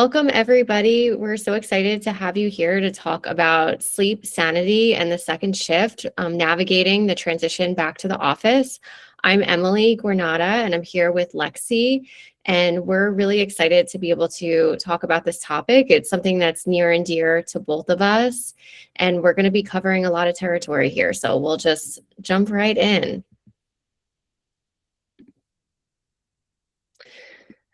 Welcome, everybody. We're so excited to have you here to talk about sleep, sanity, and the second shift, navigating the transition back to the office. I'm Emily Guarnotta, and I'm here with Lexi, and we're really excited to be able to talk about this topic. It's something that's near and dear to both of us, and we're going to be covering a lot of territory here, so we'll just jump right in.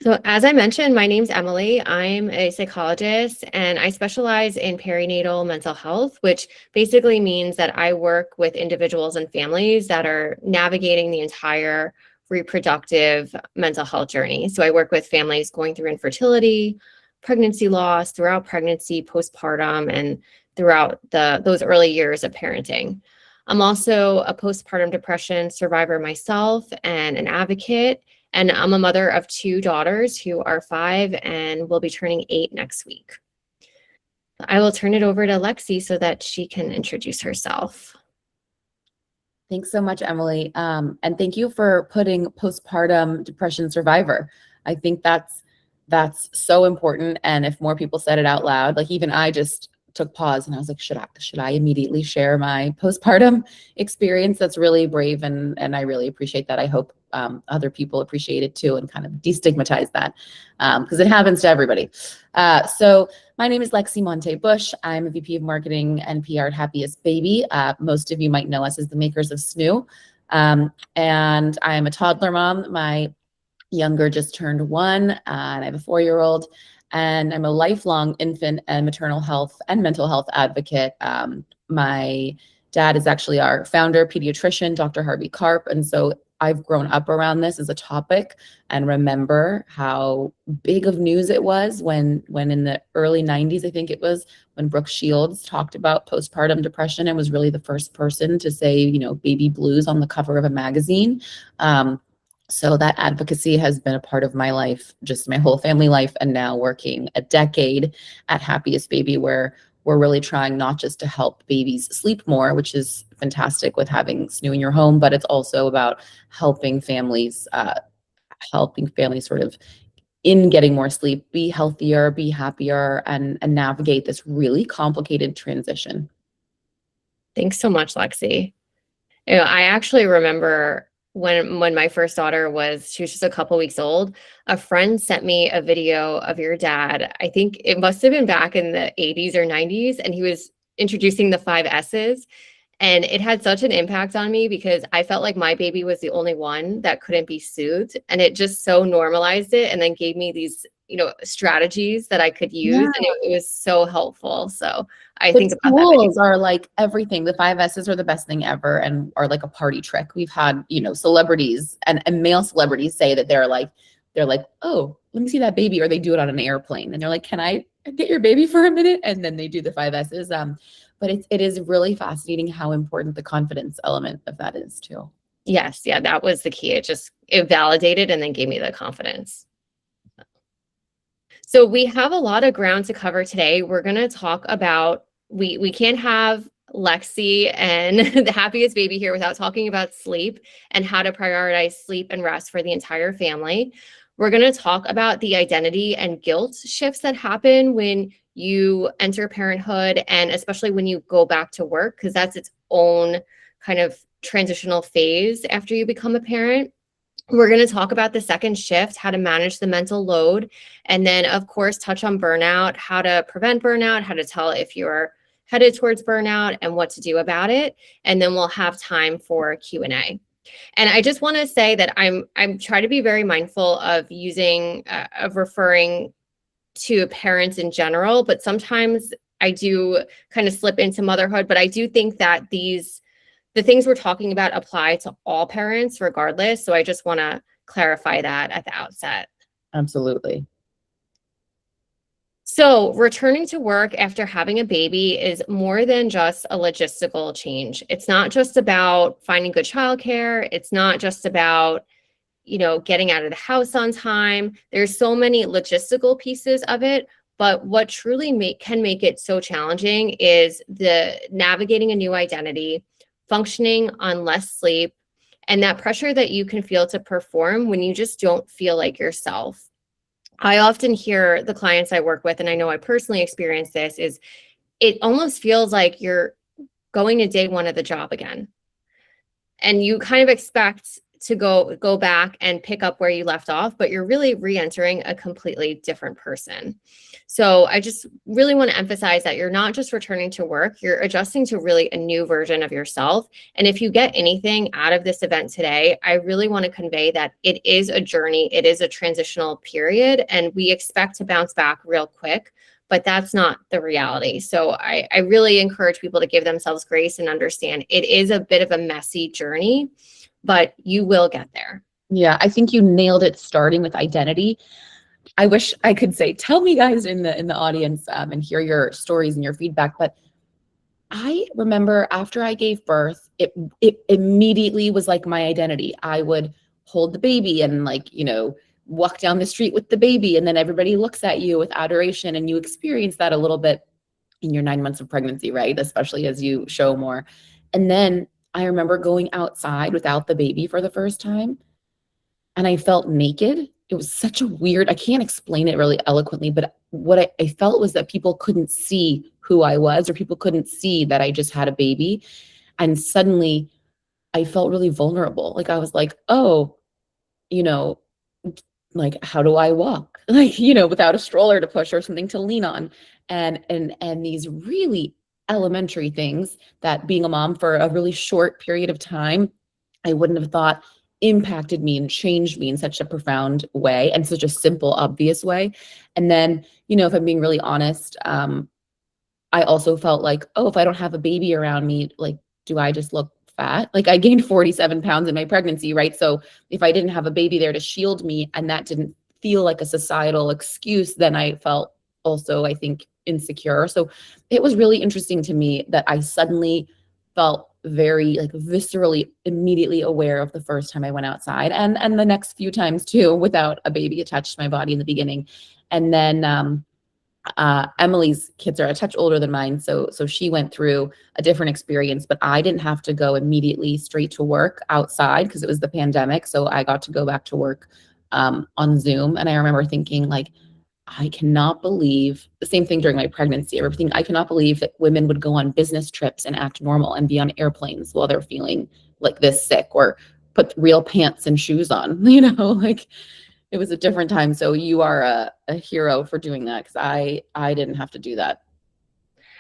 So as I mentioned, my name's Emily. I'm a psychologist and I specialize in perinatal mental health, which basically means that I work with individuals and families that are navigating the entire reproductive mental health journey. So I work with families going through infertility, pregnancy loss, throughout pregnancy, postpartum, and throughout those early years of parenting. I'm also a postpartum depression survivor myself and an advocate. And I'm a mother of 2 daughters who are 5 and will be turning 8 next week. I will turn it over to Lexi so that she can introduce herself. Thanks so much, Emily. And thank you for putting postpartum depression survivor. I think that's so important. And if more people said it out loud, like even I just took pause and I was like, should I immediately share my postpartum experience? That's really brave. And I really appreciate that. I hope other people appreciate it too and kind of destigmatize that because it happens to everybody. So my name is Lexi Montée Busch. I'm a VP of Marketing and PR at Happiest Baby. Most of you might know us as the makers of SNOO. And I am a toddler mom. My younger just turned 1 and I have a 4-year-old. And I'm a lifelong infant and maternal health and mental health advocate. My dad is actually our founder, pediatrician, Dr. Harvey Karp. And so I've grown up around this as a topic and remember how big of news it was when in the early 90s, I think it was, when Brooke Shields talked about postpartum depression and was really the first person to say, baby blues on the cover of a magazine. So that advocacy has been a part of my life, just my whole family life, and now working a decade at Happiest Baby, where we're really trying not just to help babies sleep more, which is fantastic with having SNOO in your home, but it's also about helping families sort of in getting more sleep, be healthier, be happier, and navigate this really complicated transition. Thanks so much, Lexi. I actually remember when my first daughter she was just a couple weeks old, a friend sent me a video of your dad. I think it must have been back in the 80s or 90s, and he was introducing the 5 S's. And it had such an impact on me because I felt like my baby was the only one that couldn't be soothed. And it just so normalized it and then gave me these, strategies that I could use. Yeah. And it was so helpful. So I think about that. Schools are like everything. The 5 S's are the best thing ever and are like a party trick. We've had, celebrities and male celebrities say that they're like, oh, let me see that baby. Or they do it on an airplane. And they're like, can I get your baby for a minute? And then they do the 5 S's. But it is really fascinating how important the confidence element of that is too. Yes. Yeah, that was the key. It validated and then gave me the confidence. So we have a lot of ground to cover today. We're going to talk about, we can't have Lexi and the Happiest Baby here without talking about sleep and how to prioritize sleep and rest for the entire family. We're going to talk about the identity and guilt shifts that happen when you enter parenthood and especially when you go back to work, because that's its own kind of transitional phase after you become a parent. We're going to talk about the second shift, how to manage the mental load, and then, of course, touch on burnout, how to prevent burnout, how to tell if you're headed towards burnout and what to do about it. And then we'll have time for Q&A. And I just want to say that I'm trying to be very mindful of referring to parents in general, but sometimes I do kind of slip into motherhood. But I do think that the things we're talking about apply to all parents regardless. So I just want to clarify that at the outset. Absolutely. So returning to work after having a baby is more than just a logistical change. It's not just about finding good childcare. It's not just about, getting out of the house on time. There's so many logistical pieces of it. But what truly can make it so challenging is the navigating a new identity, functioning on less sleep, and that pressure that you can feel to perform when you just don't feel like yourself. I often hear the clients I work with, and I know I personally experienced this, is it almost feels like you're going to day one of the job again. And you kind of expect to go back and pick up where you left off, but you're really re-entering a completely different person. So I just really want to emphasize that you're not just returning to work, you're adjusting to really a new version of yourself. And if you get anything out of this event today, I really want to convey that it is a journey, it is a transitional period, and we expect to bounce back real quick. But that's not the reality. So I really encourage people to give themselves grace and understand it is a bit of a messy journey, but you will get there. Yeah, I think you nailed it, starting with identity. I wish I could say, tell me guys in the audience, and hear your stories and your feedback. But I remember after I gave birth, it immediately was like my identity. I would hold the baby and, like, walk down the street with the baby, and then everybody looks at you with adoration, and you experience that a little bit in your 9 months of pregnancy, right? Especially as you show more. And then I remember going outside without the baby for the first time, and I felt naked. It was such a weird, I can't explain it really eloquently, but what I felt was that people couldn't see who I was, or people couldn't see that I just had a baby. And suddenly I felt really vulnerable. Like I was like, oh, you know, like, how do I walk? Like, without a stroller to push or something to lean on. And these really elementary things that being a mom for a really short period of time, I wouldn't have thought impacted me and changed me in such a profound way, and such a simple, obvious way. And then, if I'm being really honest, I also felt like, oh, if I don't have a baby around me, like, do I just look fat? Like, I gained 47 pounds in my pregnancy, right? So if I didn't have a baby there to shield me, and that didn't feel like a societal excuse, then I felt also, I think, insecure. So it was really interesting to me that I suddenly felt very, like, viscerally, immediately aware of the first time I went outside, and the next few times too, without a baby attached to my body in the beginning. And then Emily's kids are a touch older than mine, so she went through a different experience, but I didn't have to go immediately straight to work outside because it was the pandemic. So I got to go back to work on Zoom. And I remember thinking, like, I cannot believe, the same thing during my pregnancy, everything. I cannot believe that women would go on business trips and act normal and be on airplanes while they're feeling like this sick, or put real pants and shoes on, like, it was a different time. So you are a hero for doing that, because I didn't have to do that.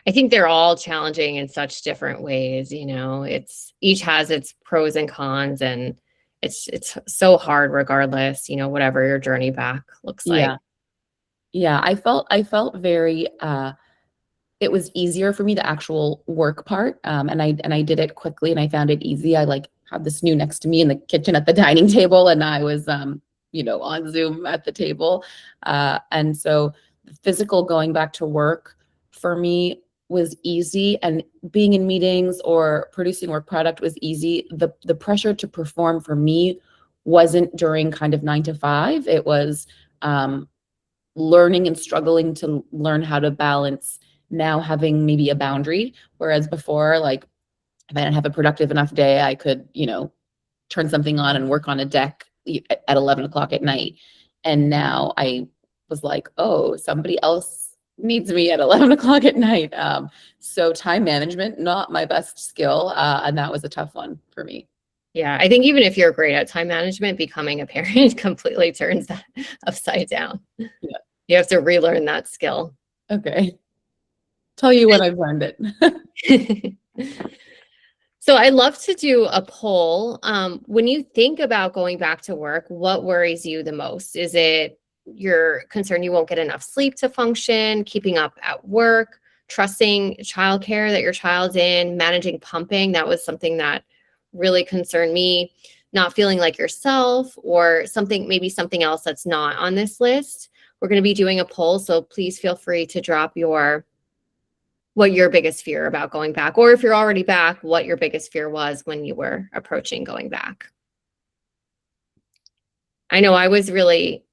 I think they're all challenging in such different ways. It's each has its pros and cons, and it's so hard regardless, whatever your journey back looks like. Yeah. I felt very it was easier for me, the actual work part. And I did it quickly, and I found it easy. I, like, had the SNOO next to me in the kitchen at the dining table, and I was on Zoom at the table. And so the physical going back to work for me was easy, and being in meetings or producing work product was easy. The pressure to perform for me wasn't during kind of 9 to 5. It was learning and struggling to learn how to balance, now having maybe a boundary. Whereas before, like, if I didn't have a productive enough day, I could, turn something on and work on a deck at 11 o'clock at night. And now I was like, oh, somebody else needs me at 11 o'clock at night. So time management, not my best skill. And that was a tough one for me. Yeah, I think even if you're great at time management, becoming a parent completely turns that upside down. Yeah. You have to relearn that skill. Okay. Tell you when I've learned it. So I love to do a poll. When you think about going back to work, what worries you the most? Is it you're concerned you won't get enough sleep to function, keeping up at work, trusting childcare that your child's in, managing pumping? That was something that really concerned me. Not feeling like yourself, or maybe something else that's not on this list. We're going to be doing a poll, so please feel free to drop what your biggest fear about going back, or if you're already back, what your biggest fear was when you were approaching going back. I know I was really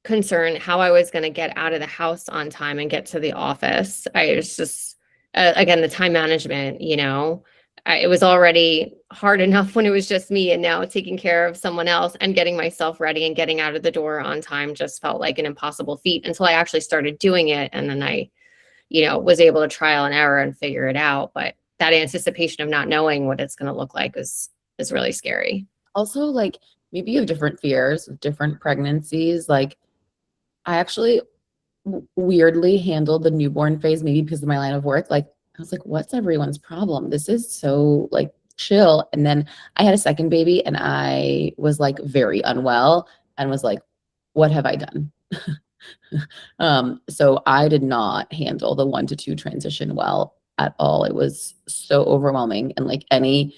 concerned how I was going to get out of the house on time and get to the office. I was just, again, the time management, it was already hard enough when it was just me, and now taking care of someone else and getting myself ready and getting out of the door on time just felt like an impossible feat until I actually started doing it. And then I, was able to trial and error and figure it out. But that anticipation of not knowing what it's going to look like is really scary. Also, like, maybe you have different fears with different pregnancies. Like, I actually weirdly handled the newborn phase, maybe because of my line of work. Like, I was like, what's everyone's problem? This is so like chill. And then I had a second baby and I was like very unwell and was like, what have I done? So I did not handle the 1 to 2 transition well at all. It was so overwhelming. And like any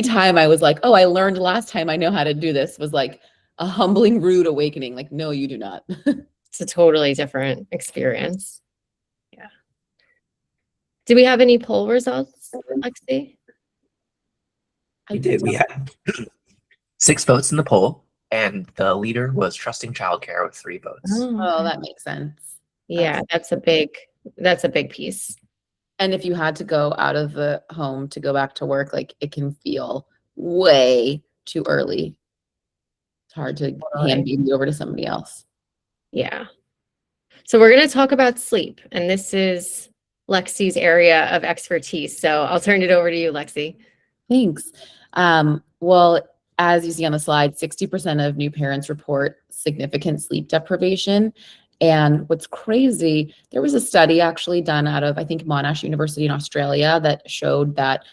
time I was like, oh, I learned last time, I know how to do this, was like a humbling, rude awakening. Like, no, you do not. It's a totally different experience. Yeah. Do we have any poll results, Lexi? We did. We had 6 votes in the poll, and the leader was trusting childcare with 3 votes. Oh, that makes sense. Yeah, that's a big piece. And if you had to go out of the home to go back to work, like, it can feel way too early. It's hard to hand baby over to somebody else. Yeah. So we're going to talk about sleep, and this is Lexi's area of expertise. So I'll turn it over to you, Lexi. Thanks. Well, as you see on the slide, 60% of new parents report significant sleep deprivation. And what's crazy, there was a study actually done out of, I think, Monash University in Australia that showed that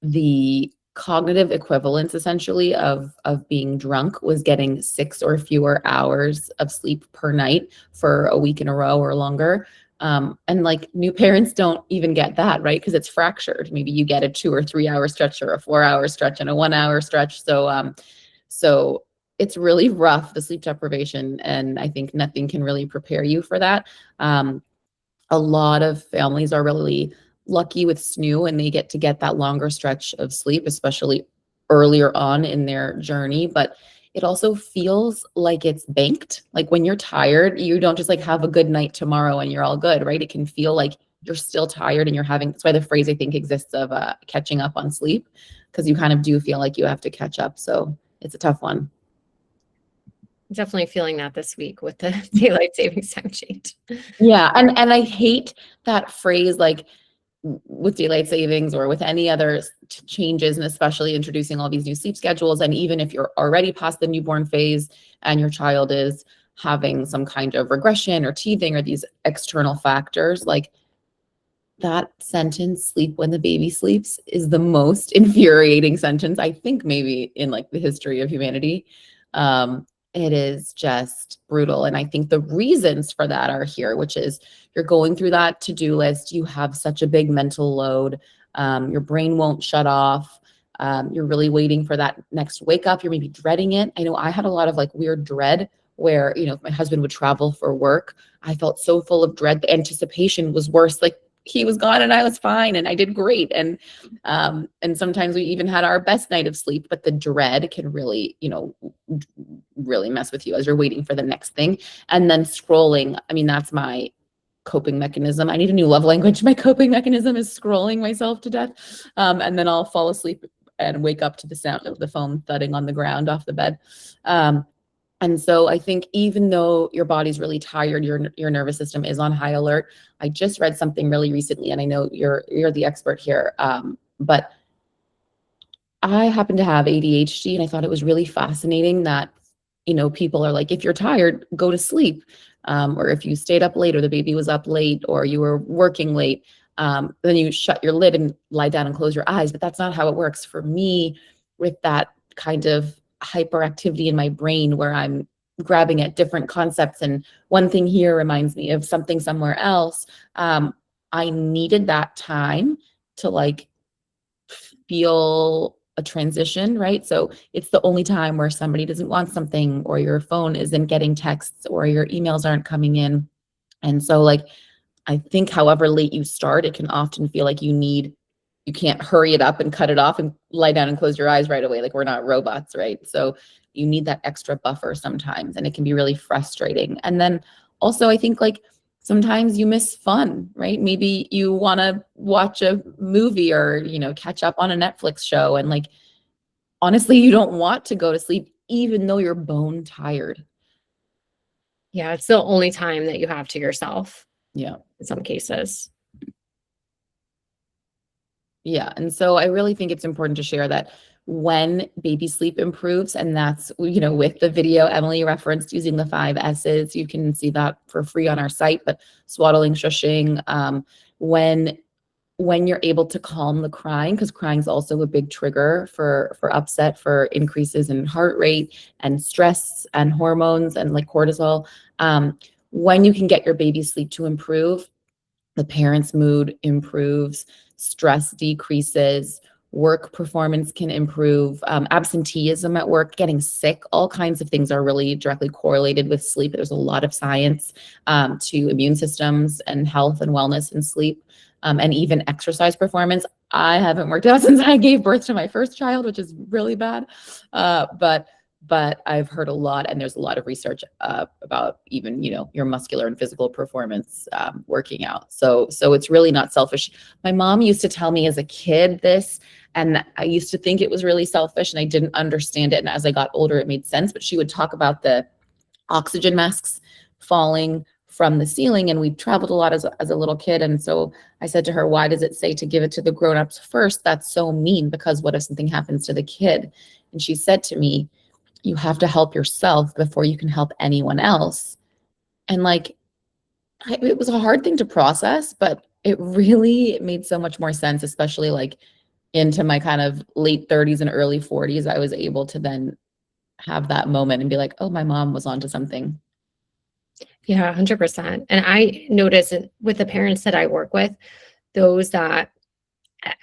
the cognitive equivalence essentially of being drunk was getting 6 or fewer hours of sleep per night for a week in a row or longer. And like, new parents don't even get that, right? Because it's fractured. Maybe you get a 2 or 3 hour stretch or a 4 hour stretch and a 1 hour stretch. So it's really rough, the sleep deprivation. And I think nothing can really prepare you for that. A lot of families are really lucky with SNOO and they get that longer stretch of sleep, especially earlier on in their journey. But it also feels like it's banked. Like, when you're tired, you don't just like have a good night tomorrow and you're all good, right? It can feel like you're still tired and that's why the phrase, I think, exists of catching up on sleep, because you kind of do feel like you have to catch up. So it's a tough one. Definitely feeling that this week with the daylight savings time change. Yeah. And I hate that phrase, like, with daylight savings or with any other changes, and especially introducing all these new sleep schedules. And even if you're already past the newborn phase and your child is having some kind of regression or teething or these external factors, like, that sentence, sleep when the baby sleeps, is the most infuriating sentence, I think, maybe in like the history of humanity. It is just brutal. And I think the reasons for that are here, which is you're going through that to-do list. You have such a big mental load. Your brain won't shut off. You're really waiting for that next wake up. You're maybe dreading it. I know I had a lot of like weird dread where, if my husband would travel for work, I felt so full of dread. The anticipation was worse. Like, he was gone and I was fine and I did great. And sometimes we even had our best night of sleep, but the dread can really, really mess with you as you're waiting for the next thing. And then scrolling, I mean, that's my coping mechanism. I need a new love language. My coping mechanism is scrolling myself to death. And then I'll fall asleep and wake up to the sound of the phone thudding on the ground off the bed. And so I think even though your body's really tired, your nervous system is on high alert. I just read something really recently, and I know you're the expert here, but I happen to have ADHD, and I thought it was really fascinating that, people are like, if you're tired, go to sleep. Or if you stayed up late or the baby was up late or you were working late, then you shut your lid and lie down and close your eyes. But that's not how it works for me with that kind of hyperactivity in my brain where I'm grabbing at different concepts. And one thing here reminds me of something somewhere else. I needed that time to like feel a transition, right? So it's the only time where somebody doesn't want something or your phone isn't getting texts or your emails aren't coming in. And so like, I think however late you start, it can often feel like you can't hurry it up and cut it off and lie down and close your eyes right away. Like, we're not robots, right? So you need that extra buffer sometimes, and it can be really frustrating. And then also I think like Sometimes you miss fun, right? Maybe you want to watch a movie or, catch up on a Netflix show. And like, honestly, you don't want to go to sleep, even though you're bone tired. Yeah, it's the only time that you have to yourself. Yeah. In some cases. Yeah. And so I really think it's important to share that when baby sleep improves, and that's, with the video Emily referenced using the 5 S's, you can see that for free on our site, but swaddling, shushing, when you're able to calm the crying, because crying is also a big trigger for upset, for increases in heart rate and stress and hormones and like cortisol. When you can get your baby's sleep to improve, the parent's mood improves, stress decreases, work performance can improve, absenteeism at work, getting sick, all kinds of things are really directly correlated with sleep. There's a lot of science to immune systems and health and wellness and sleep, and even exercise performance. I haven't worked out since I gave birth to my first child, which is really bad. But I've heard a lot, and there's a lot of research about even, your muscular and physical performance working out. So it's really not selfish. My mom used to tell me as a kid this, and I used to think it was really selfish, and I didn't understand it. And as I got older, it made sense. But she would talk about the oxygen masks falling from the ceiling, and we traveled a lot as a little kid. And so I said to her, why does it say to give it to the grown-ups first? That's so mean, because what if something happens to the kid? And she said to me, you have to help yourself before you can help anyone else. And like, it was a hard thing to process, but it really made so much more sense, especially like into my kind of late 30s and early 40s. I was able to then have that moment and be like, oh, my mom was onto something. Yeah, 100%. And I notice with the parents that I work with, those that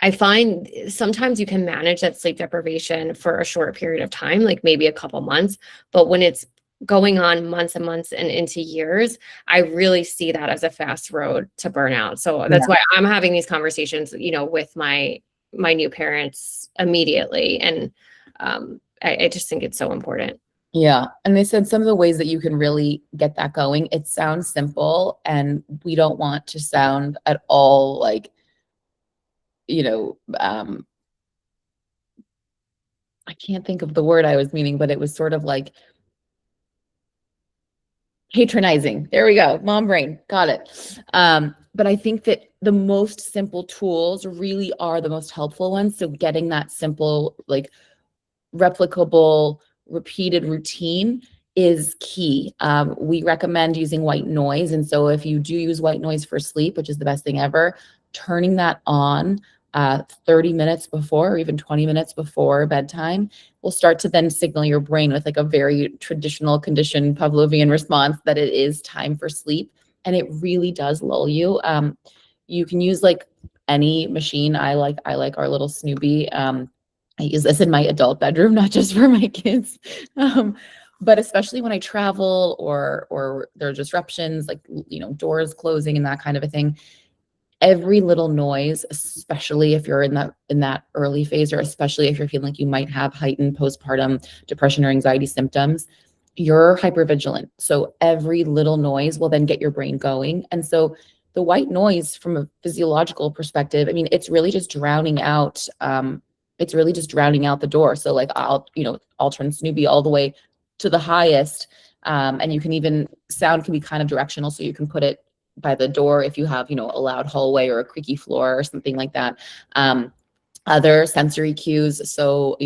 I find sometimes you can manage that sleep deprivation for a short period of time, like maybe a couple months, but when it's going on months and months and into years, I really see that as a fast road to burnout. So that's why I'm having these conversations, with my new parents immediately. And I just think it's so important. Yeah. And they said some of the ways that you can really get that going, it sounds simple, and we don't want to sound at all like, I can't think of the word I was meaning, but it was sort of like patronizing. There we go. Mom brain. Got it. But I think that the most simple tools really are the most helpful ones. So getting that simple, like replicable, repeated routine is key. We recommend using white noise. And so if you do use white noise for sleep, which is the best thing ever, turning that on 30 minutes before or even 20 minutes before bedtime will start to then signal your brain with like a very traditional conditioned Pavlovian response that it is time for sleep. And it really does lull you. You can use like any machine. I like our little Snoopy. I use this in my adult bedroom, not just for my kids. But especially when I travel or there are disruptions, like, doors closing and that kind of a thing. Every little noise, especially if you're in that early phase, or especially if you're feeling like you might have heightened postpartum depression or anxiety symptoms, you're hypervigilant. So every little noise will then get your brain going. And so the white noise from a physiological perspective, I mean, it's really just drowning out. It's really just drowning out the door. So like I'll turn Snoopy all the way to the highest. And you can even, sound can be kind of directional. So you can put it by the door if you have, a loud hallway or a creaky floor or something like that. Other sensory cues. So,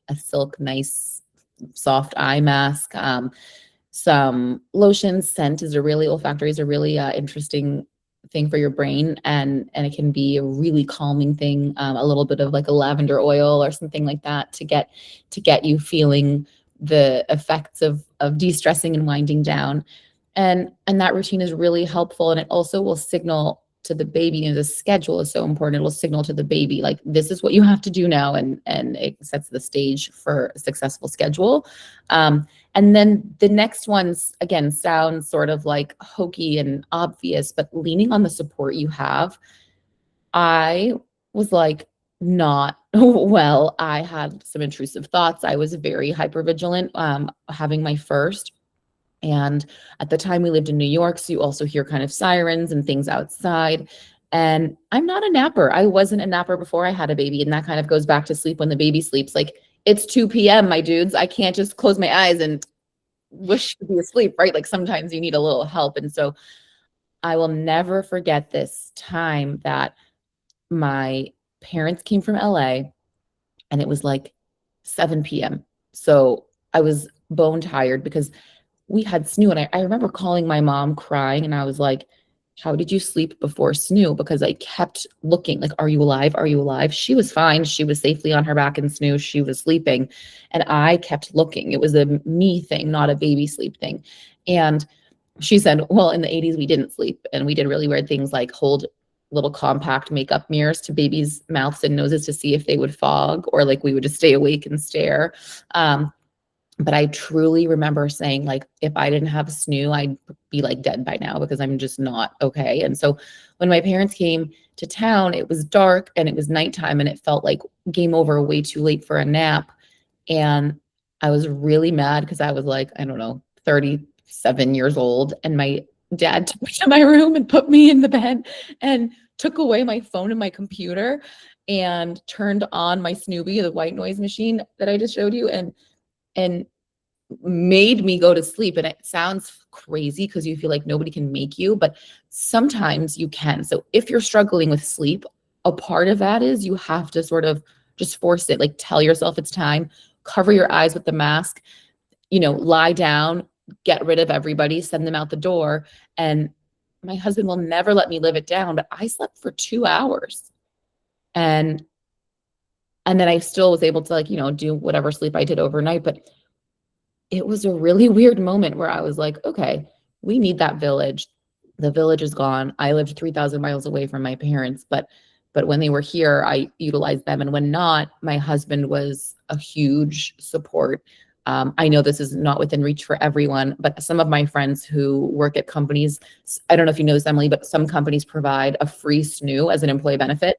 a silk, nice, soft eye mask. Some lotion. Scent is olfactory is a really interesting thing for your brain, and it can be a really calming thing. A little bit of like a lavender oil or something like that to get you feeling the effects of de-stressing and winding down. And that routine is really helpful. And it also will signal to the baby, the schedule is so important. It will signal to the baby, like, this is what you have to do now. And it sets the stage for a successful schedule. And then the next ones, again, sound sort of like hokey and obvious, but leaning on the support you have. I was like, not well. I had some intrusive thoughts. I was very hypervigilant, having my first. And at the time we lived in New York, so you also hear kind of sirens and things outside. And I'm not a napper. I wasn't a napper before I had a baby. And that kind of goes back to sleep when the baby sleeps. Like, it's 2 p.m., my dudes. I can't just close my eyes and wish to be asleep, right? Like, sometimes you need a little help. And so I will never forget this time that my parents came from LA, and it was like 7 p.m. So I was bone tired because we had SNOO. And I remember calling my mom crying, and I was like, how did you sleep before SNOO? Because I kept looking like, are you alive? Are you alive? She was fine. She was safely on her back in SNOO. She was sleeping. And I kept looking. It was a me thing, not a baby sleep thing. And she said, well, in the 80s, we didn't sleep. And we did really weird things like hold little compact makeup mirrors to babies' mouths and noses to see if they would fog, or like we would just stay awake and stare. But I truly remember saying, like, if I didn't have SNOO, I'd be like dead by now because I'm just not okay. And so when my parents came to town, it was dark and it was nighttime, and it felt like game over, way too late for a nap. And I was really mad because I was like, I don't know, 37 years old. And my dad took me to my room and put me in the bed and took away my phone and my computer and turned on my Snoopy, the white noise machine that I just showed you, and made me go to sleep. And it sounds crazy because you feel like nobody can make you, but sometimes you can. So if you're struggling with sleep, a part of that is you have to sort of just force it, like tell yourself it's time, cover your eyes with the mask, lie down, get rid of everybody, send them out the door. And my husband will never let me live it down, but I slept for 2 hours. And then I still was able to, like, do whatever sleep I did overnight. But it was a really weird moment where I was like, okay, we need that village. The village is gone. I lived 3,000 miles away from my parents, but when they were here, I utilized them. And when not, my husband was a huge support. I know this is not within reach for everyone, but some of my friends who work at companies, I don't know if you know this, Emily, but some companies provide a free SNOO as an employee benefit.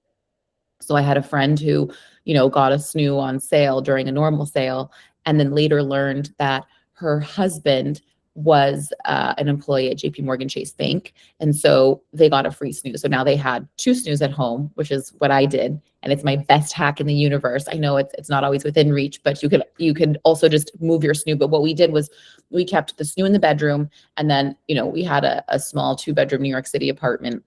So I had a friend who, got a SNOO on sale during a normal sale, and then later learned that her husband was an employee at JP Morgan Chase Bank. And so they got a free SNOO. So now they had 2 SNOOs at home, which is what I did. And it's my best hack in the universe. I know it's not always within reach, but you could also just move your SNOO. But what we did was we kept the SNOO in the bedroom. And then, we had a small 2-bedroom New York City apartment.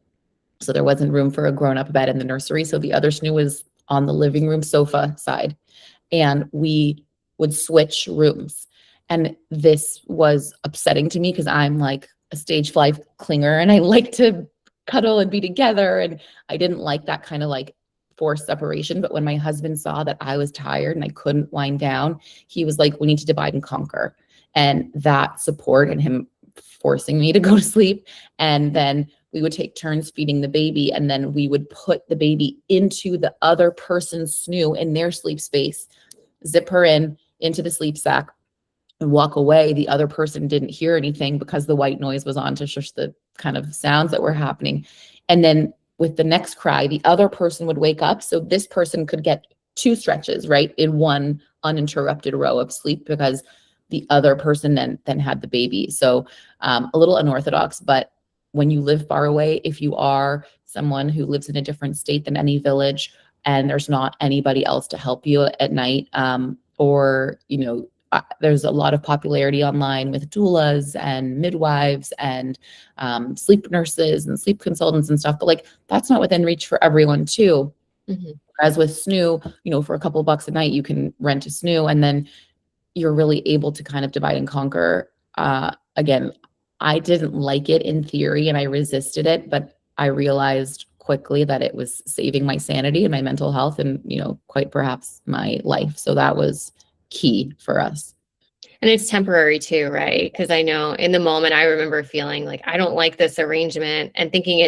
So there wasn't room for a grown-up bed in the nursery. So the other SNOO was on the living room sofa side. And we would switch rooms. And this was upsetting to me because I'm like a stage 5 clinger and I like to cuddle and be together. And I didn't like that kind of like forced separation. But when my husband saw that I was tired and I couldn't wind down, he was like, we need to divide and conquer. And that support and him forcing me to go to sleep. And then we would take turns feeding the baby, and then we would put the baby into the other person's SNOO in their sleep space, zip her into the sleep sack, and walk away. The other person didn't hear anything because the white noise was on to shush the kind of sounds that were happening. And then with the next cry, the other person would wake up. So this person could get 2 stretches, right, in one uninterrupted row of sleep because the other person then had the baby. So a little unorthodox, but when you live far away, if you are someone who lives in a different state than any village and there's not anybody else to help you at night, or, there's a lot of popularity online with doulas and midwives and sleep nurses and sleep consultants and stuff, but like that's not within reach for everyone too. Mm-hmm. As with SNOO, for a couple of bucks a night, you can rent a SNOO, and then you're really able to kind of divide and conquer. Again, I didn't like it in theory and I resisted it, but I realized quickly that it was saving my sanity and my mental health and, quite perhaps my life. So that was key for us. And it's temporary too, right? Because I know in the moment, I remember feeling like, I don't like this arrangement and thinking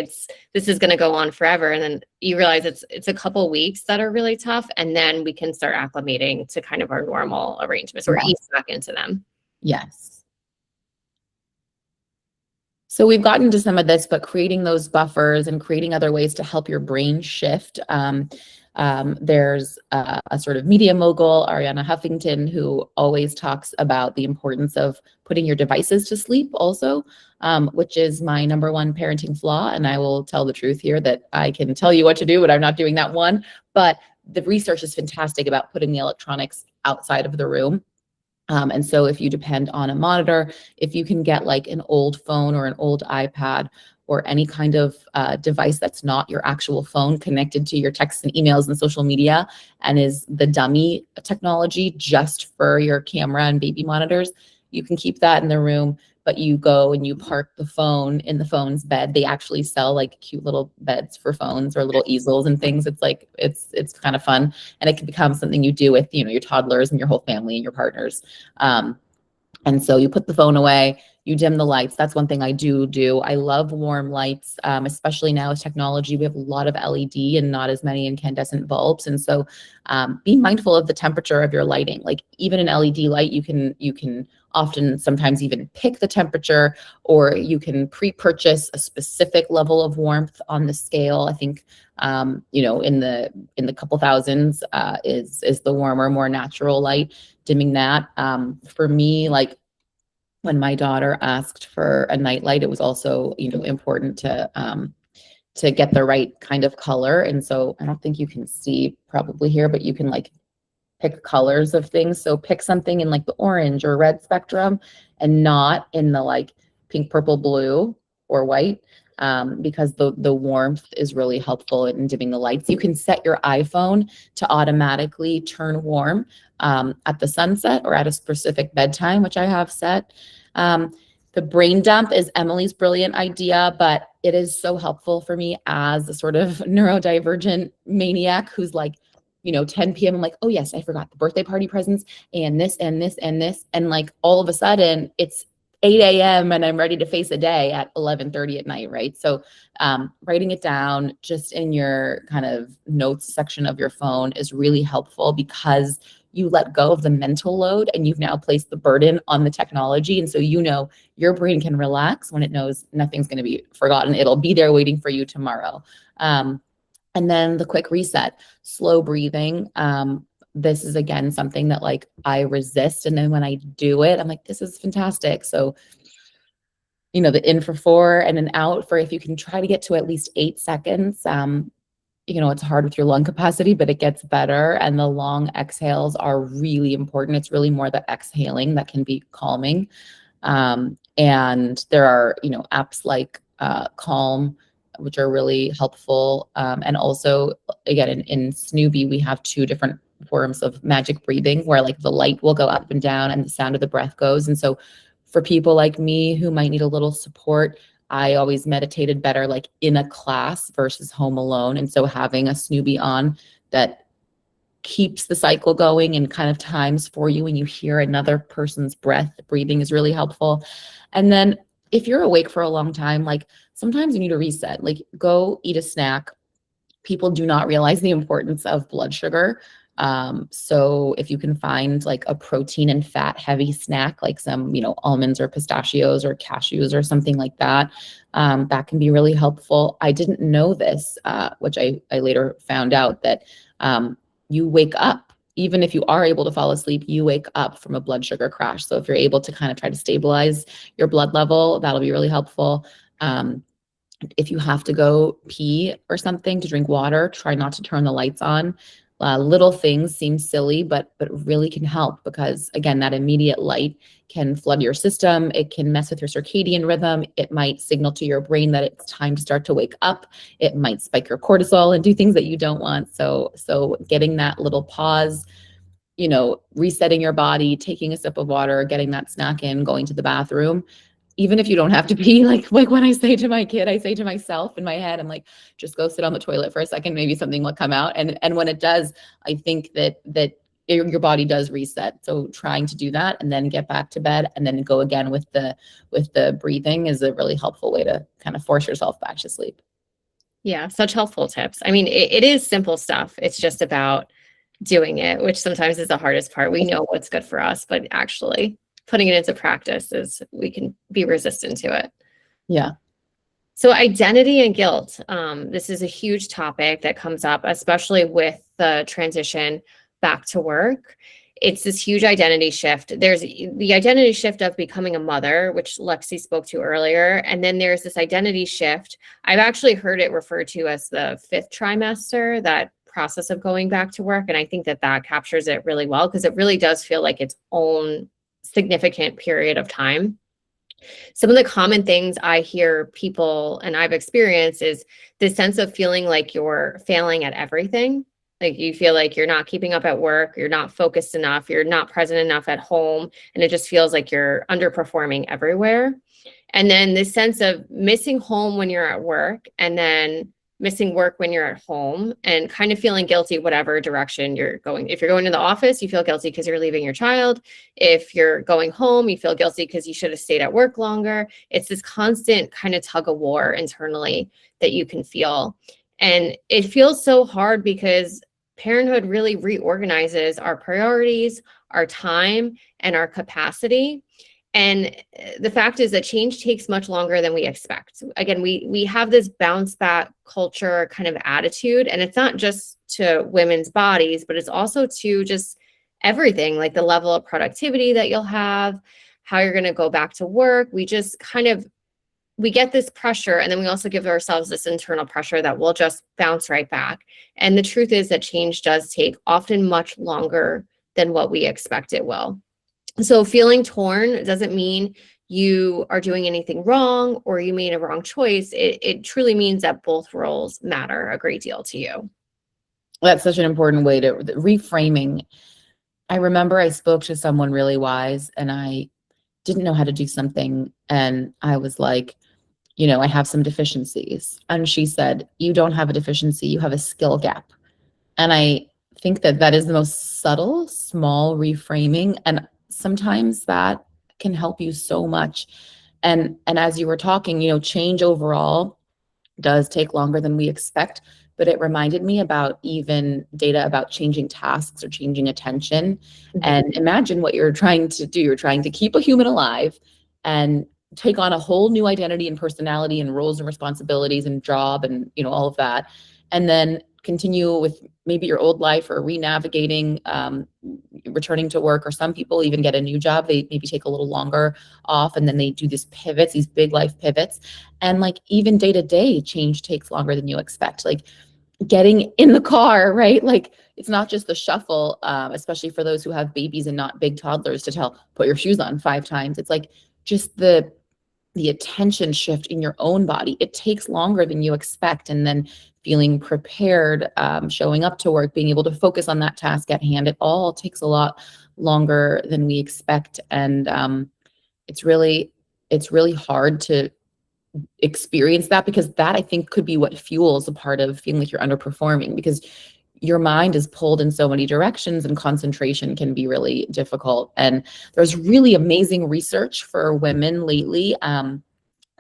this is going to go on forever. And then you realize it's a couple weeks that are really tough. And then we can start acclimating to kind of our normal arrangements or ease back into them. Yes. So we've gotten to some of this, but creating those buffers and creating other ways to help your brain shift. There's a sort of media mogul, Ariana Huffington, who always talks about the importance of putting your devices to sleep also, which is my number one parenting flaw. And I will tell the truth here that I can tell you what to do, but I'm not doing that one. But the research is fantastic about putting the electronics outside of the room. And so if you depend on a monitor, if you can get like an old phone or an old iPad or any kind of device that's not your actual phone connected to your texts and emails and social media and is the dummy technology just for your camera and baby monitors, you can keep that in the room, but you go and you park the phone in the phone's bed. They actually sell like cute little beds for phones or little easels and things. It's like, it's kind of fun. And it can become something you do with, you know, your toddlers and your whole family and your partners. And so you put the phone away, you dim the lights. That's one thing I do. I love warm lights, especially now with technology. We have a lot of LED and not as many incandescent bulbs. And so be mindful of the temperature of your lighting. Like even an LED light, you can often sometimes even pick the temperature, or you can pre-purchase a specific level of warmth on the scale. I think you know, in the couple thousands is the warmer, more natural light. Dimming that. For me, like when my daughter asked for a nightlight, it was also, you know, important to get the right kind of color. And so I don't think you can see probably here, but you can like pick colors of things. So pick something in like the orange or red spectrum and not in the like pink, purple, blue or white. Because the warmth is really helpful in dimming the lights. You can set your iPhone to automatically turn warm at the sunset or at a specific bedtime, which I have set. The brain dump is Emily's brilliant idea, but it is so helpful for me as a sort of neurodivergent maniac who's like, you know, 10 p.m. I'm like, oh yes, I forgot the birthday party presents and this and this and this. And like all of a sudden it's 8 a.m. and I'm ready to face a day at 11:30 at night, right? So writing it down just in your kind of notes section of your phone is really helpful because you let go of the mental load and you've now placed the burden on the technology. And so, you know, your brain can relax when it knows nothing's going to be forgotten. It'll be there waiting for you tomorrow. And then the quick reset, slow breathing. This is again something that like I resist, and then when I do it, I'm like, this is fantastic. So, you know, the in for 4 and an out for, if you can try to get to at least 8 seconds. You know, it's hard with your lung capacity, but it gets better. And the long exhales are really important. It's really more the exhaling that can be calming. And there are, you know, apps like Calm, which are really helpful. And also, again, in SNOO, we have 2 different forms of magic breathing where like the light will go up and down and the sound of the breath goes. And so for people like me who might need a little support, I always meditated better like in a class versus home alone. And so having a SNOO on that keeps the cycle going and kind of times for you when you hear another person's breathing is really helpful. And then if you're awake for a long time, like sometimes you need a reset, like go eat a snack. People do not realize the importance of blood sugar. So if you can find like a protein and fat heavy snack, like some, you know, almonds or pistachios or cashews or something like that, that can be really helpful. I didn't know this, which I later found out that you wake up, even if you are able to fall asleep, you wake up from a blood sugar crash. So if you're able to kind of try to stabilize your blood level, that'll be really helpful. If you have to go pee or something to drink water, try not to turn the lights on. Little things seem silly, but really can help because, again, that immediate light can flood your system. It can mess with your circadian rhythm. It might signal to your brain that it's time to start to wake up. It might spike your cortisol and do things that you don't want. So getting that little pause, you know, resetting your body, taking a sip of water, getting that snack in, going to the bathroom, even if you don't have to pee, like when I say to my kid, I say to myself in my head, I'm like, just go sit on the toilet for a second, maybe something will come out. And when it does, I think that your body does reset. So trying to do that and then get back to bed and then go again with the breathing is a really helpful way to kind of force yourself back to sleep. Yeah, such helpful tips. I mean, it is simple stuff. It's just about doing it, which sometimes is the hardest part. We know what's good for us, but actually putting it into practice is we can be resistant to it. Yeah. So identity and guilt. This is a huge topic that comes up, especially with the transition back to work. It's this huge identity shift. There's the identity shift of becoming a mother, which Lexi spoke to earlier. And then there's this identity shift. I've actually heard it referred to as the fifth trimester, that process of going back to work. And I think that that captures it really well, because it really does feel like its own significant period of time. Some of the common things I hear people, and I've experienced, is this sense of feeling like you're failing at everything. Like you feel like you're not keeping up at work, you're not focused enough, you're not present enough at home, and it just feels like you're underperforming everywhere. And then this sense of missing home when you're at work, and then missing work when you're at home, and kind of feeling guilty whatever direction you're going. If you're going to the office, you feel guilty because you're leaving your child. If you're going home, you feel guilty because you should have stayed at work longer. It's this constant kind of tug of war internally that you can feel. And it feels so hard because parenthood really reorganizes our priorities, our time, and our capacity. And the fact is that change takes much longer than we expect. Again, we have this bounce back culture kind of attitude, and it's not just to women's bodies, but it's also to just everything, like the level of productivity that you'll have, how you're going to go back to work. We just kind of, we get this pressure, and then we also give ourselves this internal pressure that we'll just bounce right back. And the truth is that change does take often much longer than what we expect it will. So feeling torn doesn't mean you are doing anything wrong or you made a wrong choice. It truly means that both roles matter a great deal to you. That's such an important way to reframing. I remember I spoke to someone really wise, and I didn't know how to do something. And I was like, you know, I have some deficiencies. And she said, you don't have a deficiency, you have a skill gap. And I think that that is the most subtle, small reframing. And sometimes that can help you so much. And as you were talking, you know, change overall does take longer than we expect, but it reminded me about even data about changing tasks or changing attention. Mm-hmm. And imagine what you're trying to do. You're trying to keep a human alive and take on a whole new identity and personality and roles and responsibilities and job and, you know, all of that. And then continue with maybe your old life or re-navigating, returning to work, or some people even get a new job. They maybe take a little longer off, and then they do these pivots, these big life pivots. And like even day to day change takes longer than you expect. Like getting in the car, right? Like it's not just the shuffle, especially for those who have babies and not big toddlers to tell, put your shoes on 5 times. It's like just the attention shift in your own body. It takes longer than you expect. And then feeling prepared, showing up to work, being able to focus on that task at hand, it all takes a lot longer than we expect. And it's really hard to experience that, because that, I think, could be what fuels a part of feeling like you're underperforming, because your mind is pulled in so many directions and concentration can be really difficult. And there's really amazing research for women lately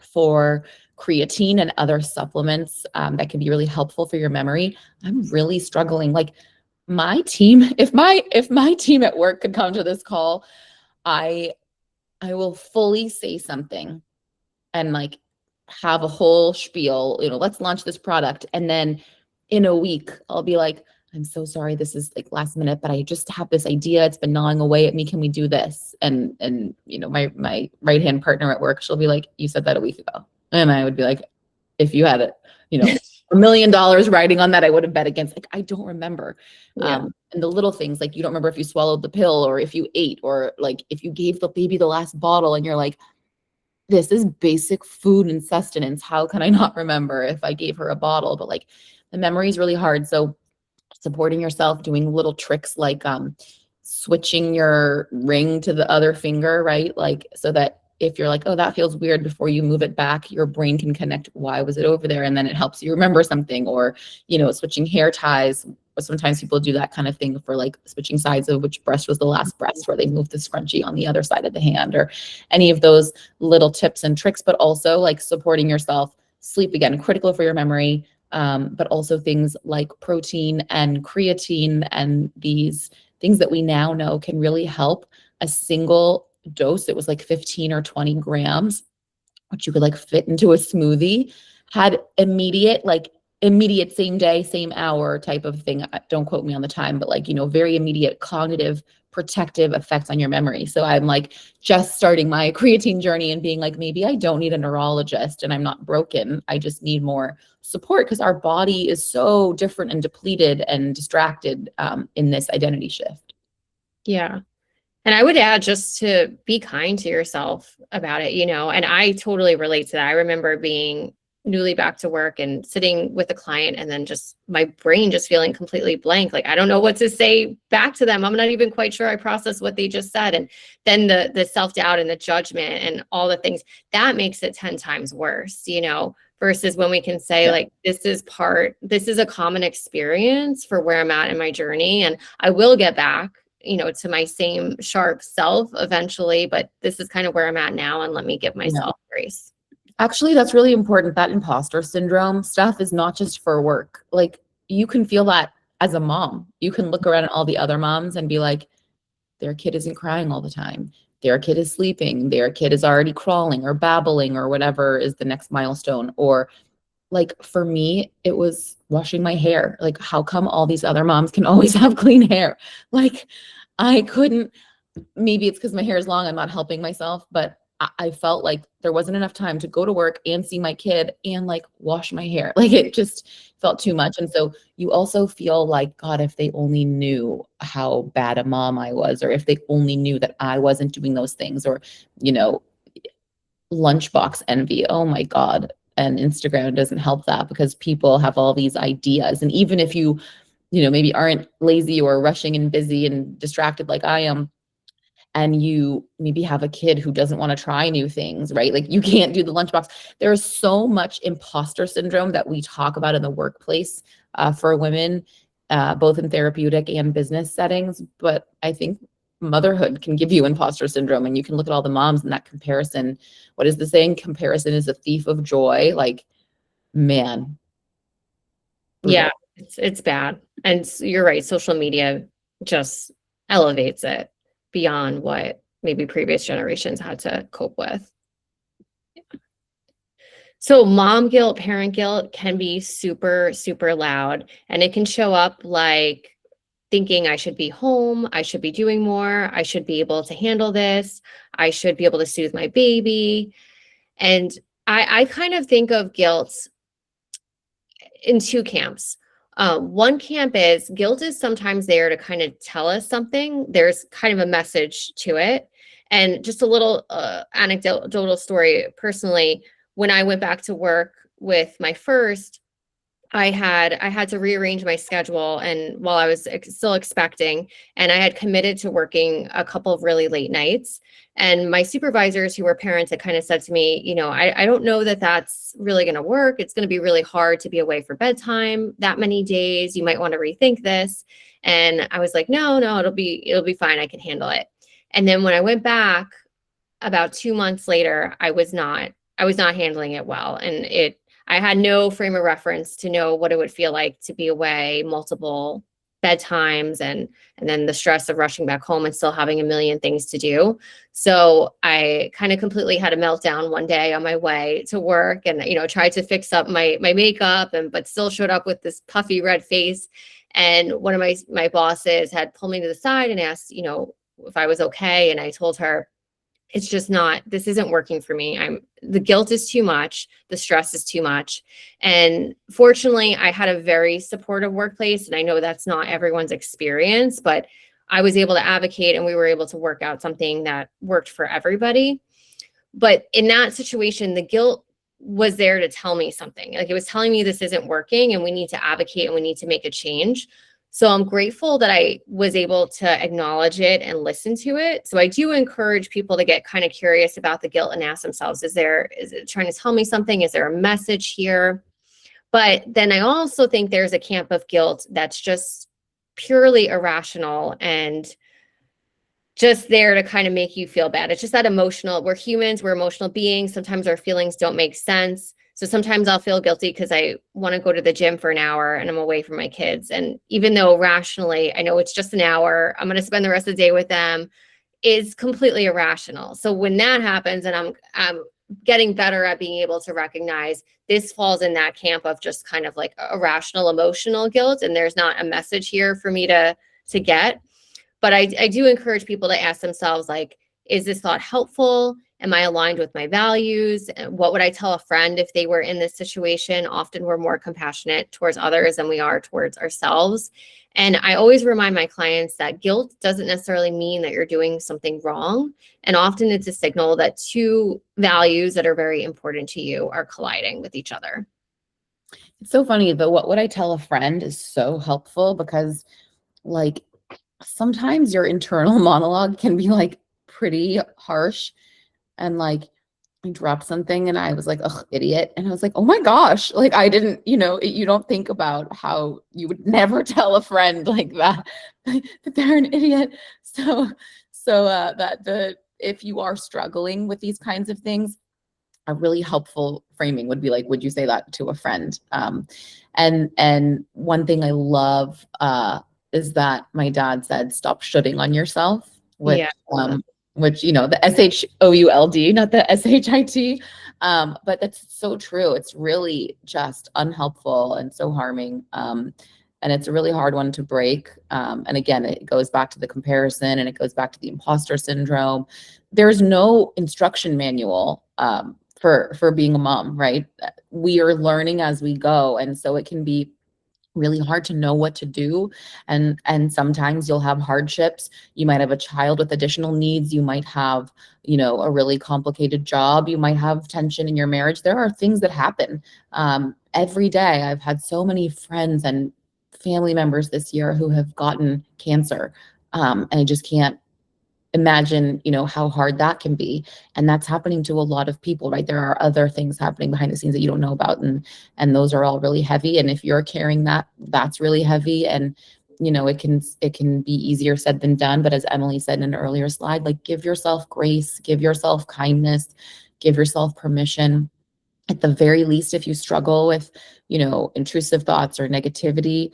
for creatine and other supplements that can be really helpful for your memory. I'm really struggling. Like my team, if my team at work could come to this call, I will fully say something and like have a whole spiel, you know, let's launch this product. And then in a week, I'll be like, I'm so sorry, this is like last minute, but I just have this idea. It's been gnawing away at me. Can we do this? And you know, my right-hand partner at work, she'll be like, you said that a week ago. And I would be like, if you had it, you know, $1 million riding on that, I would have bet against. Like, I don't remember. Yeah. And the little things, like you don't remember if you swallowed the pill or if you ate, or like if you gave the baby the last bottle and you're like, this is basic food and sustenance. How can I not remember if I gave her a bottle? But like the memory is really hard. So supporting yourself, doing little tricks like switching your ring to the other finger, right? Like so that if you're like, oh, that feels weird, before you move it back, your brain can connect, why was it over there? And then it helps you remember something. Or, you know, switching hair ties. Sometimes people do that kind of thing for like switching sides of which breast was the last breast, where they move the scrunchie on the other side of the hand, or any of those little tips and tricks. But also like supporting yourself. Sleep, again, critical for your memory, but also things like protein and creatine and these things that we now know can really help. A single dose, it was like 15 or 20 grams, which you could like fit into a smoothie, had immediate like immediate same day, same hour type of thing. Don't quote me on the time, but like, very immediate cognitive protective effects on your memory. So I'm like just starting my creatine journey and being like, maybe I don't need a neurologist and I'm not broken. I just need more support because our body is so different and depleted and distracted in this identity shift. Yeah. And I would add just to be kind to yourself about it, and I totally relate to that. I remember being newly back to work and sitting with a client and then just my brain just feeling completely blank. Like, I don't know what to say back to them. I'm not even quite sure I processed what they just said. And then the self-doubt and the judgment and all the things that makes it 10 times worse, versus when we can say like, this is a common experience for where I'm at in my journey. And I will get back to my same sharp self eventually, but this is kind of where I'm at now, and let me give myself grace. Actually, that's really important. That imposter syndrome stuff is not just for work. Like, you can feel that as a mom. You can look around at all the other moms and be like, their kid isn't crying all the time. Their kid is sleeping. Their kid is already crawling or babbling or whatever is the next milestone. Or like, for me, it was washing my hair. Like, how come all these other moms can always have clean hair? Like, I couldn't. Maybe it's because my hair is long, I'm not helping myself, but I felt like there wasn't enough time to go to work and see my kid and like wash my hair. Like, it just felt too much. And so you also feel like, God, if they only knew how bad a mom I was, or if they only knew that I wasn't doing those things, or, lunchbox envy. Oh my God. And Instagram doesn't help that, because people have all these ideas. And even if you maybe aren't lazy or rushing and busy and distracted like I am, and you maybe have a kid who doesn't want to try new things, right? Like, you can't do the lunchbox. There's so much imposter syndrome that we talk about in the workplace for women, both in therapeutic and business settings. But I think motherhood can give you imposter syndrome, and you can look at all the moms in that comparison. What is the saying? Comparison is a thief of joy. Like, man. Yeah, it's bad. And you're right. Social media just elevates it beyond what maybe previous generations had to cope with. So mom guilt, parent guilt can be super, super loud, and it can show up like thinking I should be home, I should be doing more, I should be able to handle this, I should be able to soothe my baby. And I kind of think of guilt in two camps. One camp is guilt is sometimes there to kind of tell us something. There's kind of a message to it. And just a little anecdotal story personally, when I went back to work with my first, I had to rearrange my schedule, and while I was still expecting, and I had committed to working a couple of really late nights, and my supervisors who were parents had kind of said to me, I don't know that that's really going to work. It's going to be really hard to be away for bedtime that many days. You might want to rethink this. And I was like, no, it'll be fine. I can handle it. And then when I went back about 2 months later, I was not handling it well. And I had no frame of reference to know what it would feel like to be away multiple bedtimes and then the stress of rushing back home and still having a million things to do. So I kind of completely had a meltdown one day on my way to work, and tried to fix up my makeup but still showed up with this puffy red face. And one of my bosses had pulled me to the side and asked, if I was okay. And I told her, it's just not, this isn't working for me. The guilt is too much. The stress is too much. And fortunately, I had a very supportive workplace, and I know that's not everyone's experience, but I was able to advocate, and we were able to work out something that worked for everybody. But in that situation, the guilt was there to tell me something. Like, it was telling me this isn't working and we need to advocate and we need to make a change. So I'm grateful that I was able to acknowledge it and listen to it. So I do encourage people to get kind of curious about the guilt and ask themselves, is it trying to tell me something? Is there a message here? But then I also think there's a camp of guilt that's just purely irrational and just there to kind of make you feel bad. It's just that emotional. We're humans, we're emotional beings. Sometimes our feelings don't make sense. So sometimes I'll feel guilty because I want to go to the gym for an hour and I'm away from my kids. And even though rationally, I know it's just an hour, I'm going to spend the rest of the day with them, is completely irrational. So when that happens and I'm getting better at being able to recognize this falls in that camp of just kind of like irrational emotional guilt, and there's not a message here for me to get. But I do encourage people to ask themselves, like, is this thought helpful? Am I aligned with my values? What would I tell a friend if they were in this situation? Often we're more compassionate towards others than we are towards ourselves. And I always remind my clients that guilt doesn't necessarily mean that you're doing something wrong. And often it's a signal that two values that are very important to you are colliding with each other. It's so funny, but what would I tell a friend is so helpful, because like sometimes your internal monologue can be like pretty harsh. And like I dropped something and I was like, ugh, idiot. And I was like, oh my gosh, like I didn't, you don't think about how you would never tell a friend like that, that they're an idiot. So if you are struggling with these kinds of things, a really helpful framing would be like, would you say that to a friend? And one thing I love is that my dad said, stop shooting on yourself, which, which, the SHOULD, not the SHIT. But that's so true. It's really just unhelpful and so harming. And it's a really hard one to break. And again, it goes back to the comparison, and it goes back to the imposter syndrome. There's no instruction manual for being a mom, right? We are learning as we go. And so it can be really hard to know what to do. And sometimes you'll have hardships. You might have a child with additional needs. You might have, a really complicated job. You might have tension in your marriage. There are things that happen every day. I've had so many friends and family members this year who have gotten cancer. And I just can't imagine, how hard that can be. And that's happening to a lot of people, right? There are other things happening behind the scenes that you don't know about. And those are all really heavy. And if you're carrying that, that's really heavy. And, it can be easier said than done. But as Emily said in an earlier slide, like give yourself grace, give yourself kindness, give yourself permission. At the very least, if you struggle with, intrusive thoughts or negativity,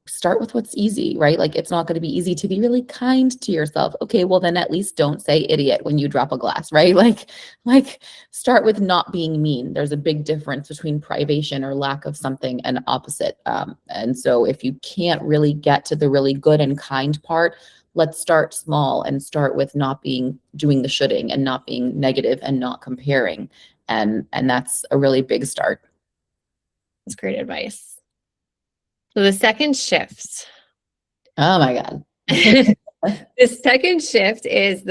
start with what's easy, right? Like it's not going to be easy to be really kind to yourself. Okay, well then at least don't say idiot when you drop a glass, right? Like start with not being mean. There's a big difference between privation or lack of something and opposite. And so if you can't really get to the really good and kind part, let's start small and start with not doing the shoulding and not being negative and not comparing. And that's a really big start. That's great advice. So the second shift. Oh my God. The second shift is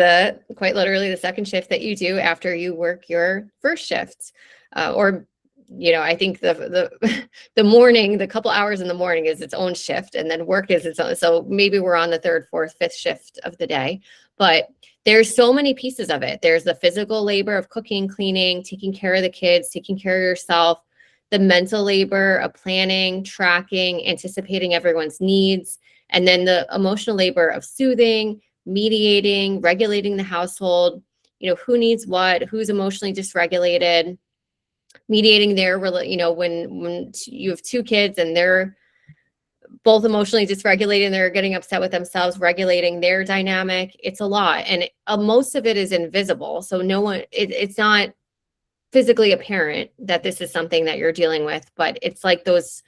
quite literally the second shift that you do after you work your first shift. I think the morning, the couple hours in the morning is its own shift, and then work is its own. So maybe we're on the third, fourth, fifth shift of the day, but there's so many pieces of it. There's the physical labor of cooking, cleaning, taking care of the kids, taking care of yourself, the mental labor of planning, tracking, anticipating everyone's needs, and then the emotional labor of soothing, mediating, regulating the household, who needs what, who's emotionally dysregulated, mediating when you have two kids and they're both emotionally dysregulated and they're getting upset with themselves, regulating their dynamic. It's a lot. And most of it is invisible. So it's not physically apparent that this is something that you're dealing with, but it's like those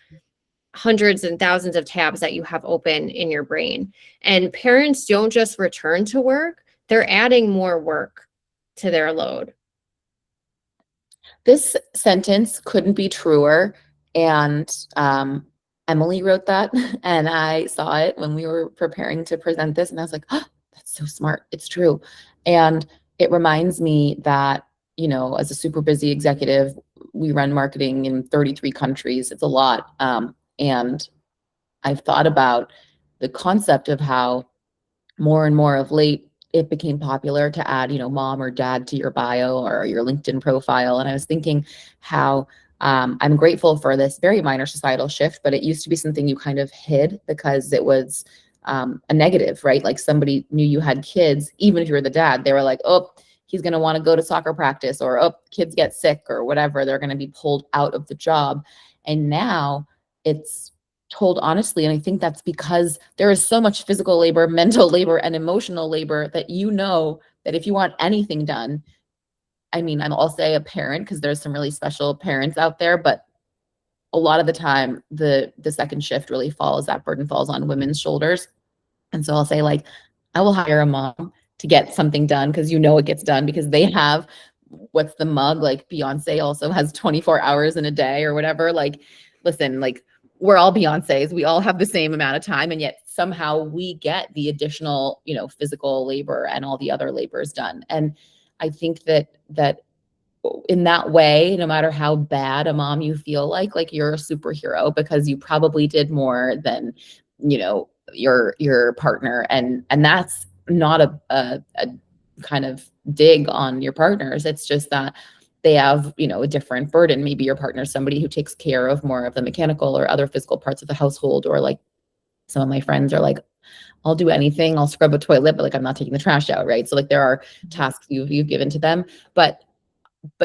hundreds and thousands of tabs that you have open in your brain. And parents don't just return to work, they're adding more work to their load. This sentence couldn't be truer. And Emily wrote that, and I saw it when we were preparing to present this, and I was like, oh, that's so smart. It's true. And it reminds me that as a super busy executive, we run marketing in 33 countries. It's a lot. And I've thought about the concept of how more and more of late, it became popular to add, mom or dad to your bio or your LinkedIn profile. And I was thinking how I'm grateful for this very minor societal shift, but it used to be something you kind of hid because it was a negative, right? Like somebody knew you had kids, even if you were the dad, they were like, oh, he's going to want to go to soccer practice, or, oh, kids get sick or whatever. They're going to be pulled out of the job. And now it's told honestly. And I think that's because there is so much physical labor, mental labor, and emotional labor that that if you want anything done, I mean, I'll say a parent because there's some really special parents out there, but a lot of the time the second shift really falls, that burden falls on women's shoulders. And so I'll say, like, I will hire a mom to get something done because it gets done because they have what's the mug, like Beyonce also has 24 hours in a day or whatever. Like, listen, like, we're all Beyonces, we all have the same amount of time, and yet somehow we get the additional, physical labor and all the other labors done. And I think that in that way, no matter how bad a mom you feel like you're a superhero because you probably did more than, your partner. And that's not a kind of dig on your partners. It's just that they have, a different burden. Maybe your partner's somebody who takes care of more of the mechanical or other physical parts of the household, or like some of my friends are like, I'll do anything, I'll scrub a toilet, but like I'm not taking the trash out, right? So like there are tasks you've given to them, but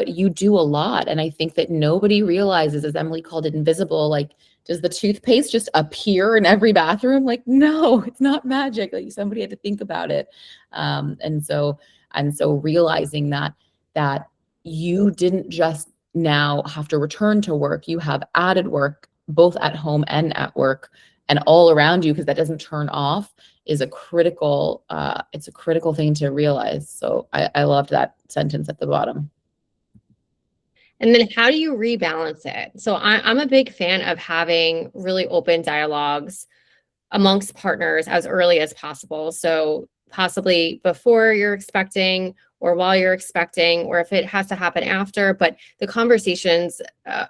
you do a lot. And I think that nobody realizes, as Emily called it, invisible. Like, does the toothpaste just appear in every bathroom? Like, no, it's not magic. Like, somebody had to think about it. And so realizing that you didn't just now have to return to work, you have added work both at home and at work and all around you, because that doesn't turn off, is a critical, it's a critical thing to realize. So I loved that sentence at the bottom. And then how do you rebalance it? So I'm a big fan of having really open dialogues amongst partners as early as possible. So possibly before you're expecting or while you're expecting, or if it has to happen after, but the conversations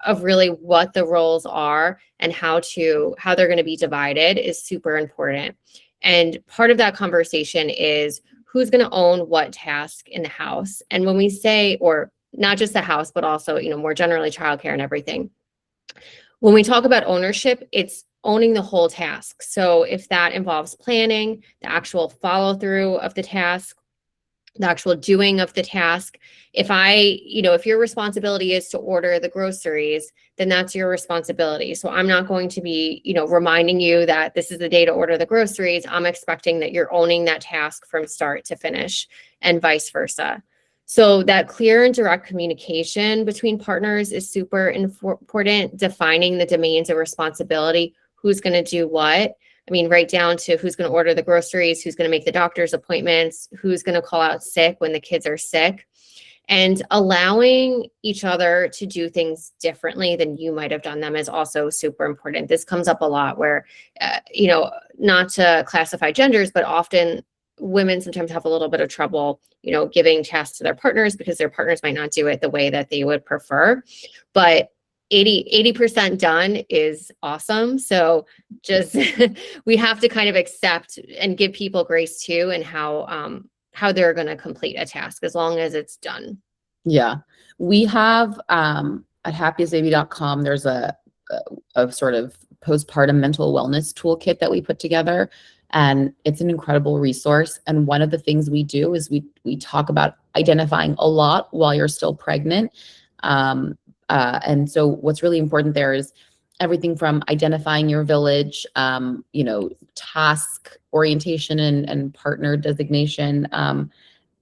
of really what the roles are and how they're going to be divided is super important. And part of that conversation is who's going to own what task in the house. And when we say, or not just the house, but also, more generally childcare and everything. When we talk about ownership, it's owning the whole task. So if that involves planning, the actual follow through of the task, the actual doing of the task. If your responsibility is to order the groceries, then that's your responsibility. So I'm not going to be, reminding you that this is the day to order the groceries. I'm expecting that you're owning that task from start to finish, and vice versa. So that clear and direct communication between partners is super important. Defining the domains of responsibility, who's going to do what. I mean, right down to who's going to order the groceries, who's going to make the doctor's appointments, who's going to call out sick when the kids are sick, and allowing each other to do things differently than you might have done them is also super important. This comes up a lot where, not to classify genders, but often women sometimes have a little bit of trouble, giving tasks to their partners because their partners might not do it the way that they would prefer. But 80% done is awesome. So just we have to kind of accept and give people grace too, and how they're going to complete a task as long as it's done. Yeah. We have at happiestbaby.com, there's a sort of postpartum mental wellness toolkit that we put together. And it's an incredible resource. And one of the things we do is we talk about identifying a lot while you're still pregnant. And so what's really important there is everything from identifying your village, task orientation and partner designation,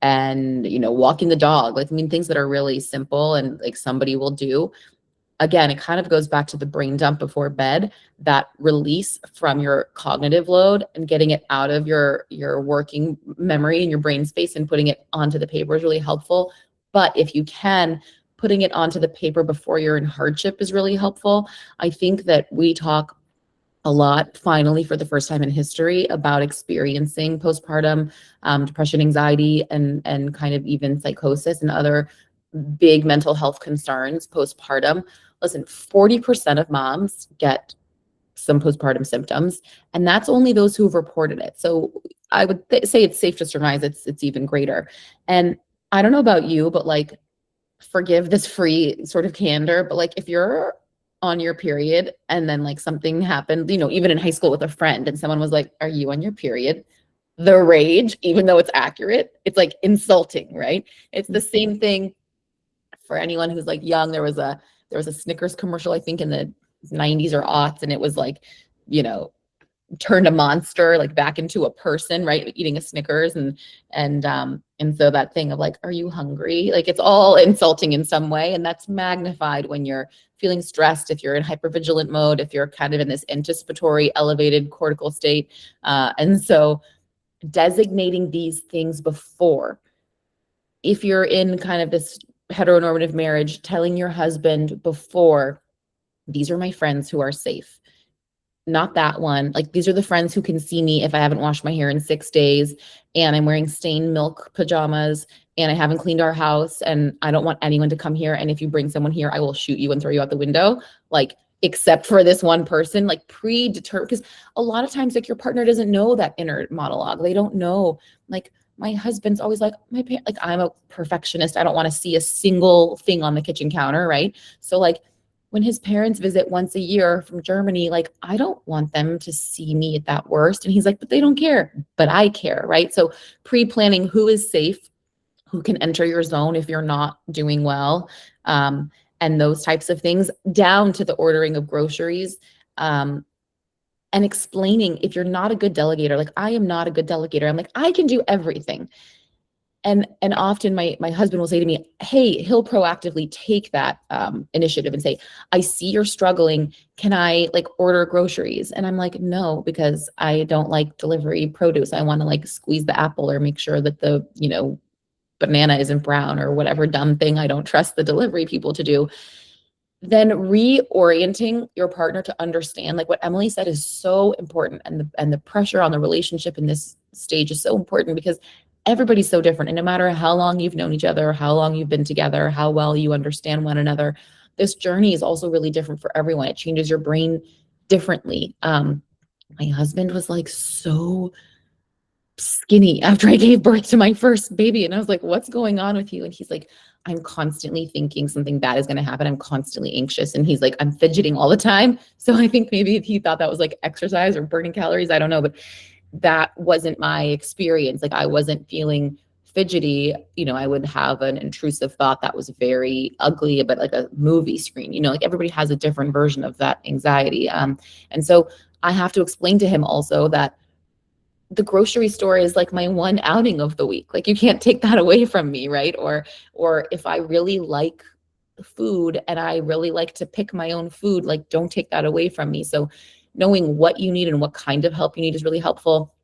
and, walking the dog, things that are really simple and like somebody will do. Again, it kind of goes back to the brain dump before bed, that release from your cognitive load and getting it out of your working memory and your brain space and putting it onto the paper is really helpful. But if you can, putting it onto the paper before you're in hardship is really helpful. I think that we talk a lot, finally, for the first time in history, about experiencing postpartum depression, anxiety, and kind of even psychosis and other big mental health concerns postpartum. Listen, 40% of moms get some postpartum symptoms, and that's only those who've reported it. So I would say it's safe to surmise it's even greater. And I don't know about you, but like, forgive this free sort of candor, but like if you're on your period and then like something happened, even in high school with a friend, and someone was like, "Are you on your period?" The rage, even though it's accurate, it's like insulting, right? It's the same thing for anyone who's like young. There was a Snickers commercial, I think in the 90s or aughts, and it was like, turned a monster like back into a person, right? Eating a Snickers and so that thing of like, are you hungry? Like it's all insulting in some way. And that's magnified when you're feeling stressed, if you're in hypervigilant mode, if you're kind of in this anticipatory elevated cortical state. And so designating these things before, if you're in kind of this heteronormative marriage, telling your husband before, these are my friends who are safe. Not that one. Like these are the friends who can see me if I haven't washed my hair in 6 days and I'm wearing stained milk pajamas and I haven't cleaned our house and I don't want anyone to come here. And if you bring someone here, I will shoot you and throw you out the window. Like, except for this one person, like predetermined, because a lot of times like your partner doesn't know that inner monologue. They don't know, like my husband's always like, like I'm a perfectionist. I don't want to see a single thing on the kitchen counter. Right. So like, when his parents visit once a year from Germany, like, I don't want them to see me at that worst. And he's like, but they don't care, but I care, right? So pre-planning who is safe, who can enter your zone if you're not doing well, and those types of things, down to the ordering of groceries, and explaining if you're not a good delegator, like I am not a good delegator. I'm like, I can do everything. And often my husband will say to me, hey, he'll proactively take that initiative and say, I see you're struggling. Can I like order groceries? And I'm like, no, because I don't like delivery produce. I want to like squeeze the apple or make sure that the, banana isn't brown or whatever dumb thing I don't trust the delivery people to do. Then reorienting your partner to understand, like what Emily said is so important. And the pressure on the relationship in this stage is so important because everybody's so different. And no matter how long you've known each other, how long you've been together, how well you understand one another, this journey is also really different for everyone. It changes your brain differently. My husband was like so skinny after I gave birth to my first baby. And I was like, what's going on with you? And he's like, I'm constantly thinking something bad is going to happen. I'm constantly anxious. And he's like, I'm fidgeting all the time. So I think maybe he thought that was like exercise or burning calories. I don't know, but that wasn't my experience. Like I wasn't feeling fidgety. I would have an intrusive thought that was very ugly, but like a movie screen, like everybody has a different version of that anxiety. And so I have to explain to him also that the grocery store is like my one outing of the week. Like you can't take that away from me, right? Or if I really like food and I really like to pick my own food, like don't take that away from me. So knowing what you need and what kind of help you need is really helpful.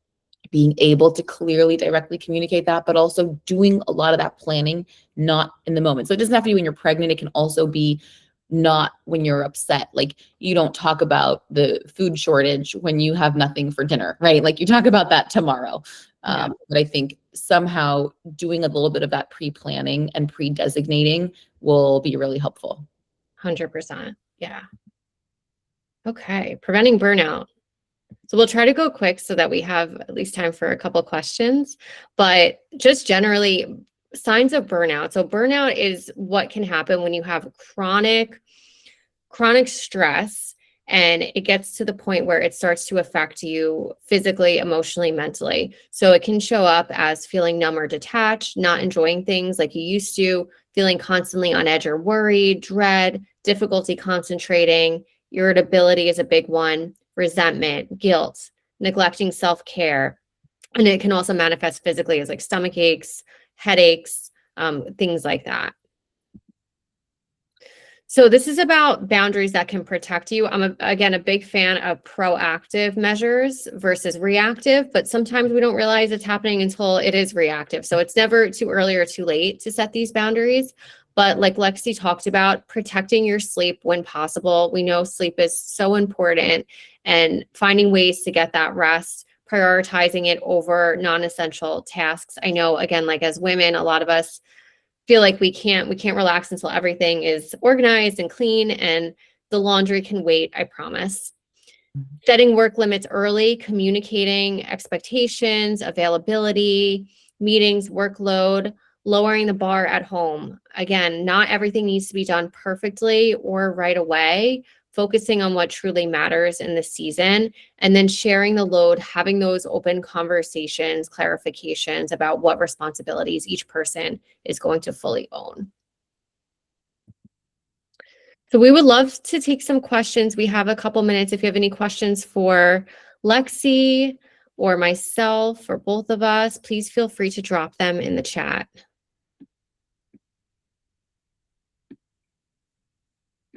Being able to clearly, directly communicate that, but also doing a lot of that planning, not in the moment. So it doesn't have to be when you're pregnant. It can also be not when you're upset. Like you don't talk about the food shortage when you have nothing for dinner, right? Like you talk about that tomorrow. But I think somehow doing a little bit of that pre-planning and pre-designating will be really helpful. 100%. Yeah. Okay. Preventing burnout. So we'll try to go quick so that we have at least time for a couple questions, but just generally signs of burnout. So burnout is what can happen when you have chronic stress and it gets to the point where it starts to affect you physically, emotionally, mentally. So it can show up as feeling numb or detached, not enjoying things like you used to, feeling constantly on edge or worried, dread, difficulty concentrating, irritability is a big one, resentment, guilt, neglecting self-care. And it can also manifest physically as like stomach aches, headaches, things like that. So this is about boundaries that can protect you. I'm, again, a big fan of proactive measures versus reactive, but sometimes we don't realize it's happening until it is reactive. So it's never too early or too late to set these boundaries. But like Lexi talked about, protecting your sleep when possible. We know sleep is so important, and finding ways to get that rest, prioritizing it over non-essential tasks. I know, again, like as women, a lot of us feel like we can't relax until everything is organized and clean, and the laundry can wait, I promise. Setting work limits early, communicating expectations, availability, meetings, workload, lowering the bar at home. Again, not everything needs to be done perfectly or right away. Focusing on what truly matters in the season, and then sharing the load, having those open conversations, clarifications about what responsibilities each person is going to fully own. So we would love to take some questions. We have a couple minutes if you have any questions for Lexi or myself or both of us, please feel free to drop them in the chat.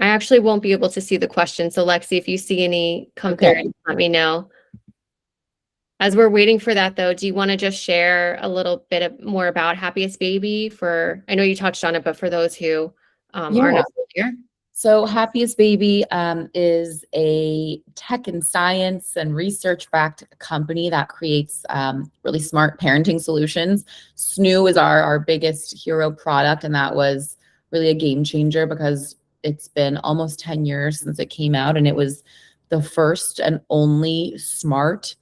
I actually won't be able to see the questions. So Lexi, if you see any come through, let me know. As we're waiting for that though, do you want to just share a little bit more about Happiest Baby I know you touched on it, but for those who are not familiar? So Happiest Baby is a tech and science and research-backed company that creates really smart parenting solutions. SNOO is our biggest hero product, and that was really a game changer because it's been almost 10 years since it came out, and it was the first and only smart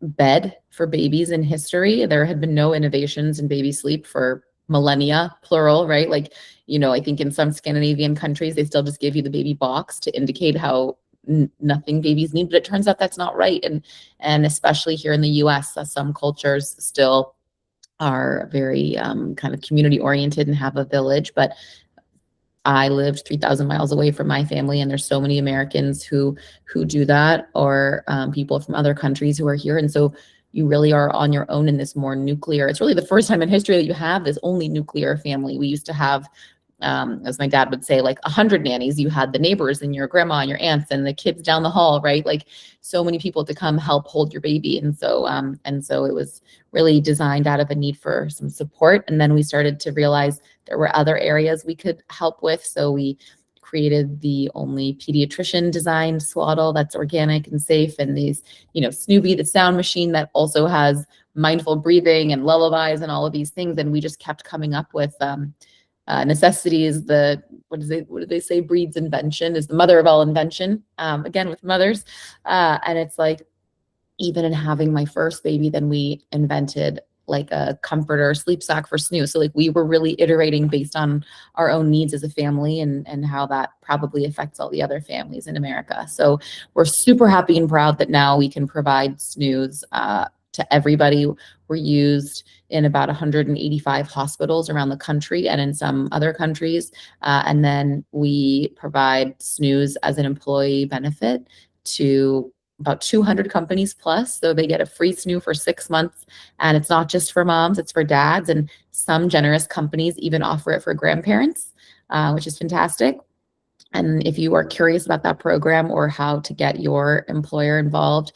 bed for babies in history. There had been no innovations in baby sleep for millennia, plural, right? Like, I think in some Scandinavian countries, they still just give you the baby box to indicate how nothing babies need, but it turns out that's not right. And especially here in the US, some cultures still are very kind of community oriented and have a village, but I lived 3,000 miles away from my family, and there's so many Americans who do that, or people from other countries who are here. And so you really are on your own in this more nuclear. It's really the first time in history that you have this only nuclear family. We used to have, as my dad would say, like 100 nannies. You had the neighbors and your grandma and your aunts and the kids down the hall, right? Like so many people to come help hold your baby. And so it was really designed out of a need for some support. And then we started to realize there were other areas we could help with. So we created the only pediatrician designed swaddle that's organic and safe. And these, Snoopy, the sound machine that also has mindful breathing and lullabies and all of these things. And we just kept coming up with necessity is what do they say? Breeds invention, is the mother of all invention. Again, with mothers. And it's like, even in having my first baby, then we invented like a comforter, sleep sack for SNOO. So like we were really iterating based on our own needs as a family and how that probably affects all the other families in America. So we're super happy and proud that now we can provide SNOOs to everybody. We're used in about 185 hospitals around the country and in some other countries. And then we provide SNOOs as an employee benefit to about 200 companies plus. So they get a free SNOO for 6 months. And it's not just for moms, it's for dads. And some generous companies even offer it for grandparents, which is fantastic. And if you are curious about that program or how to get your employer involved,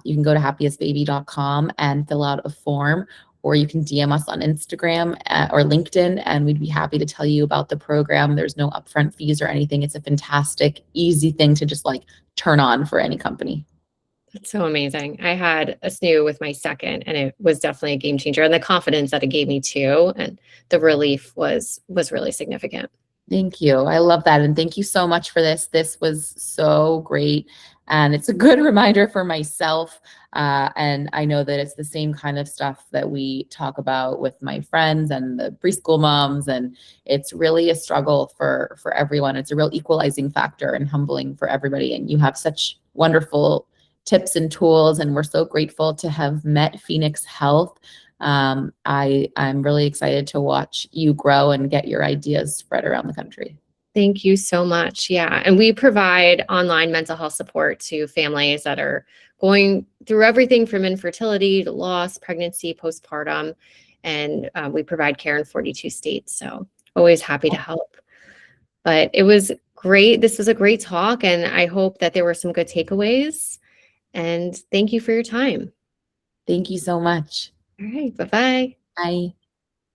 you can go to happiestbaby.com and fill out a form, or you can DM us on Instagram or LinkedIn, and we'd be happy to tell you about the program. There's no upfront fees or anything. It's a fantastic, easy thing to just like turn on for any company. That's so amazing. I had a SNOO with my second, and it was definitely a game changer. And the confidence that it gave me too, and the relief was really significant. Thank you. I love that. And thank you so much for this. This was so great. And it's a good reminder for myself. And I know that it's the same kind of stuff that we talk about with my friends and the preschool moms. And it's really a struggle for everyone. It's a real equalizing factor and humbling for everybody. And you have such wonderful tips and tools. And we're so grateful to have met Phoenix Health. I'm really excited to watch you grow and get your ideas spread around the country. Thank you so much. Yeah. And we provide online mental health support to families that are going through everything from infertility to loss, pregnancy, postpartum. And we provide care in 42 states. So always happy to help. But it was great. This was a great talk. And I hope that there were some good takeaways. And thank you for your time. Thank you so much. All right. Bye-bye. Bye.